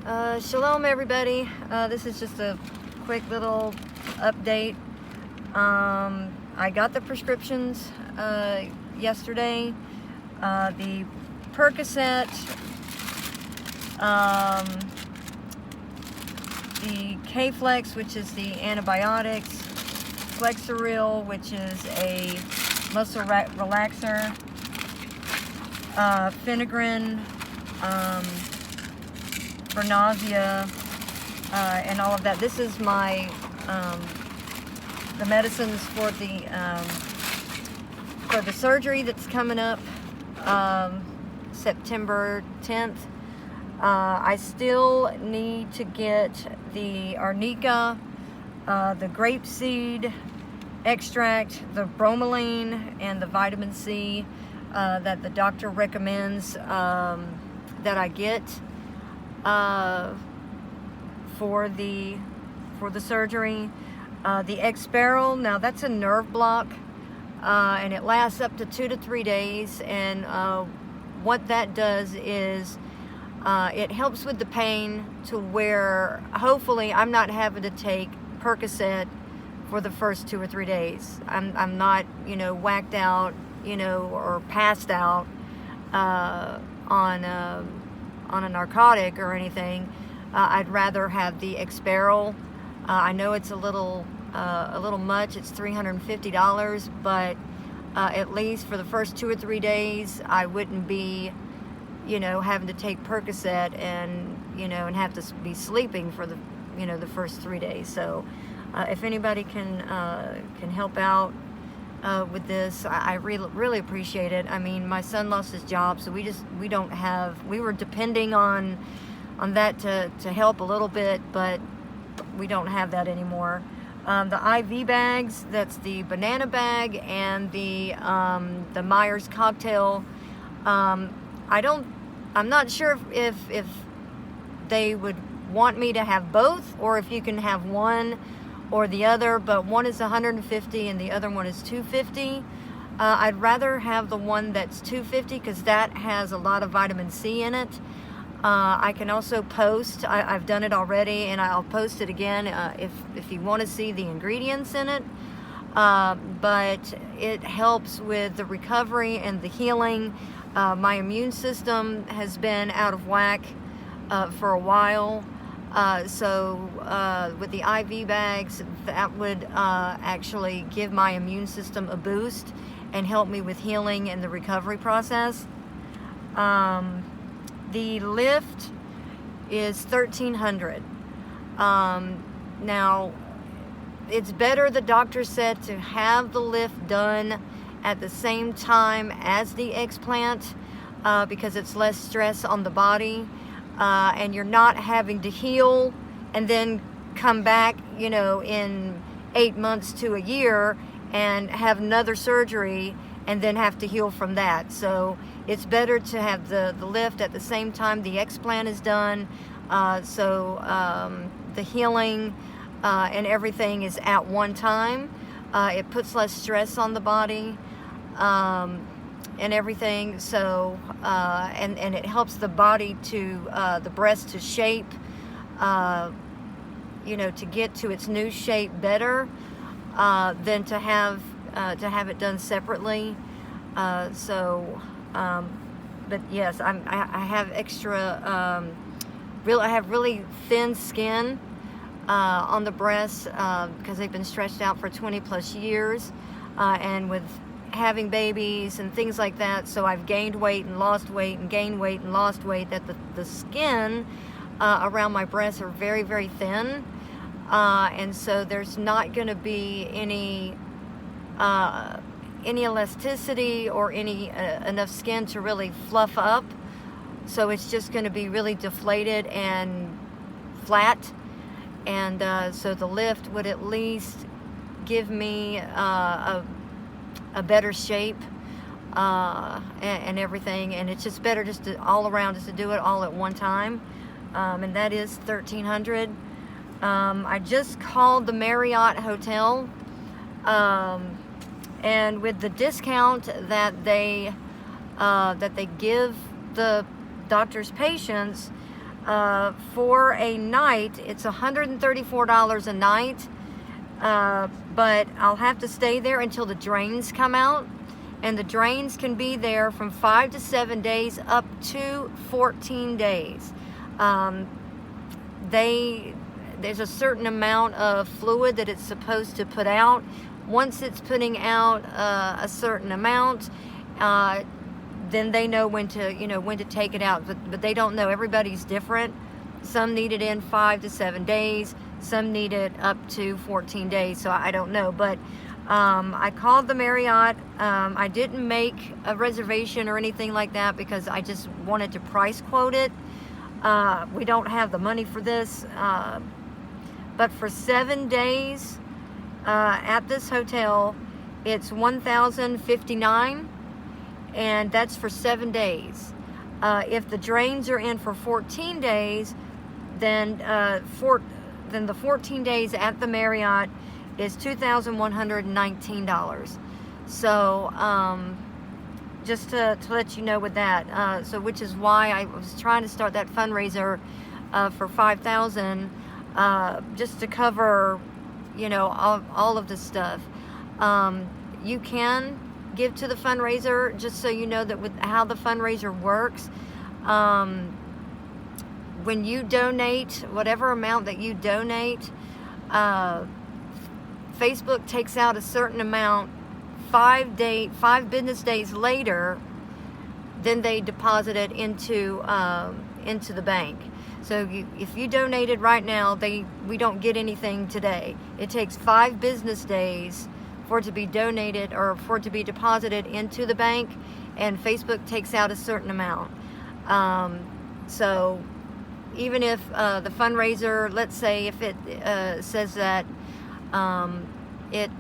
Shalom everybody. This is just a quick little update. I got the prescriptions yesterday. The Percocet, the K-Flex, which is the antibiotics, Flexeril, which is a muscle relaxer, Phenigrin, for nausea, and all of that. This is my the medicines for the surgery that's coming up September 10th. I still need to get the arnica, the grapeseed extract, the bromelain, and the vitamin C that the doctor recommends that I get for the surgery. The Exparel, now that's a nerve block, and it lasts up to 2 to 3 days, and what that does is it helps with the pain to where hopefully I'm not having to take Percocet for the first 2 or 3 days. I'm not, whacked out, or passed out on a narcotic or anything. I'd rather have the Exparel. I know it's a little much. It's $350, but at least for the first 2 or 3 days, I wouldn't be, having to take Percocet and and have to be sleeping for the the first 3 days. So if anybody can help out with this, I really appreciate it. I mean, my son lost his job, so we were depending on that to help a little bit, but we don't have that anymore. The IV bags, that's the banana bag and the Myers cocktail. I'm not sure if they would want me to have both, or if you can have one or the other, but one is $150 and the other one is $250. I'd rather have the one that's $250 because that has a lot of vitamin C in it. I can also post, I've done it already, and I'll post it again if you want to see the ingredients in it. But it helps with the recovery and the healing. My immune system has been out of whack for a while. So with the IV bags, that would actually give my immune system a boost and help me with healing and the recovery process. The lift is $1,300. Now, it's better, the doctor said, to have the lift done at the same time as the Explant because it's less stress on the body. And you're not having to heal and then come back, in 8 months to a year and have another surgery and then have to heal from that. So it's better to have the lift at the same time the Explant is done. So the healing and everything is at one time. It puts less stress on the body. And everything, so and it helps the body to the breast to shape, to get to its new shape better than to have it done separately. But yes, I have extra. I have really thin skin on the breasts because they've been stretched out for 20+ years, and with having babies and things like that, so I've gained weight and lost weight and gained weight and lost weight, that the skin around my breasts are very, very thin, and so there's not going to be any elasticity or any enough skin to really fluff up, so it's just going to be really deflated and flat, and so the lift would at least give me a better shape and everything, and it's just better just to all around just to do it all at one time, and that is $1,300. I just called the Marriott Hotel, and with the discount that they give the doctor's patients, For a night, it's $134 a night, but I'll have to stay there until the drains come out, and the drains can be there from 5 to 7 days up to 14 days. There's a certain amount of fluid that it's supposed to put out. Once it's putting out a certain amount, then they know when to take it out, but they don't know. Everybody's different. Some need it in 5 to 7 days, some need it up to 14 days, so I don't know. But I called the Marriott. I didn't make a reservation or anything like that because I just wanted to price quote it. We don't have the money for this, but for 7 days at this hotel, it's $1,059, and that's for 7 days. If the drains are in for 14 days, then the 14 days at the Marriott is $2,119. So just to let you know with that, which is why I was trying to start that fundraiser for $5,000, just to cover, all of this stuff. You can give to the fundraiser, just so you know that with how the fundraiser works. When you donate, whatever amount that you donate, Facebook takes out a certain amount 5 business days later, then they deposit it into the bank. So if you donated right now, we don't get anything today. It takes 5 business days for it to be donated or for it to be deposited into the bank, and Facebook takes out a certain amount. So even if the fundraiser, let's say if it says that it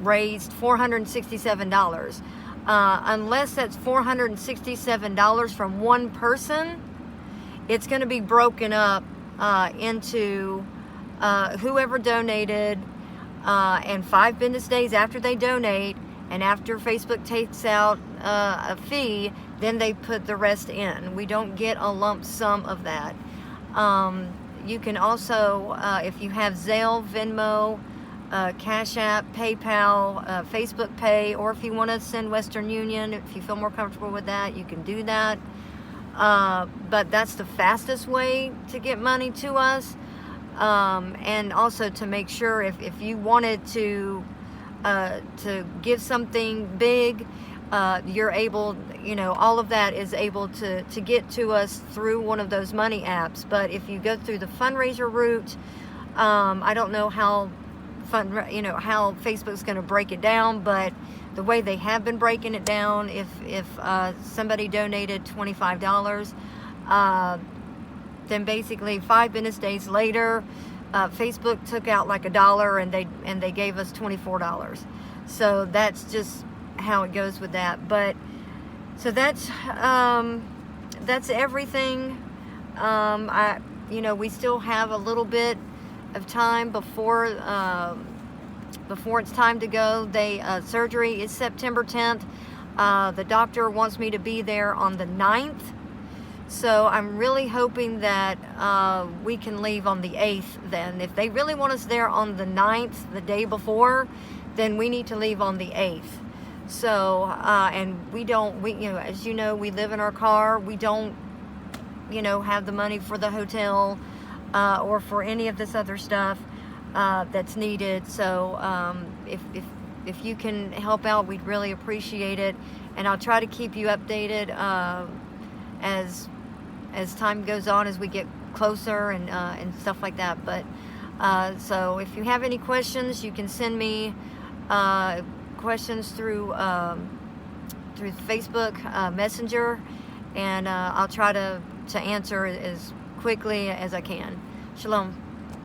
raised $467, unless that's $467 from one person, it's going to be broken up into whoever donated, and 5 business days after they donate, and after Facebook takes out a fee, then they put the rest in. We don't get a lump sum of that. You can also, if you have Zelle, Venmo, Cash App, PayPal, Facebook Pay, or if you want to send Western Union, if you feel more comfortable with that, you can do that. But that's the fastest way to get money to us. And also to make sure if you wanted to give something big, you're able, all of that is able to get to us through one of those money apps. But if you go through the fundraiser route, I don't know how how Facebook's going to break it down, but the way they have been breaking it down, if somebody donated $25, then basically 5 business days later, Facebook took out like $1 and they gave us $24. So that's just how it goes with that. But so that's everything. We still have a little bit of time before it's time to go. Surgery is September 10th. The doctor wants me to be there on the 9th. So I'm really hoping that we can leave on the 8th then. If they really want us there on the 9th, the day before, then we need to leave on the 8th. So, and as you know, we live in our car. We don't, have the money for the hotel or for any of this other stuff that's needed. So if you can help out, we'd really appreciate it. And I'll try to keep you updated as time goes on, as we get closer and stuff like that. But so if you have any questions, you can send me questions through Facebook Messenger, and I'll try to answer as quickly as I can. Shalom.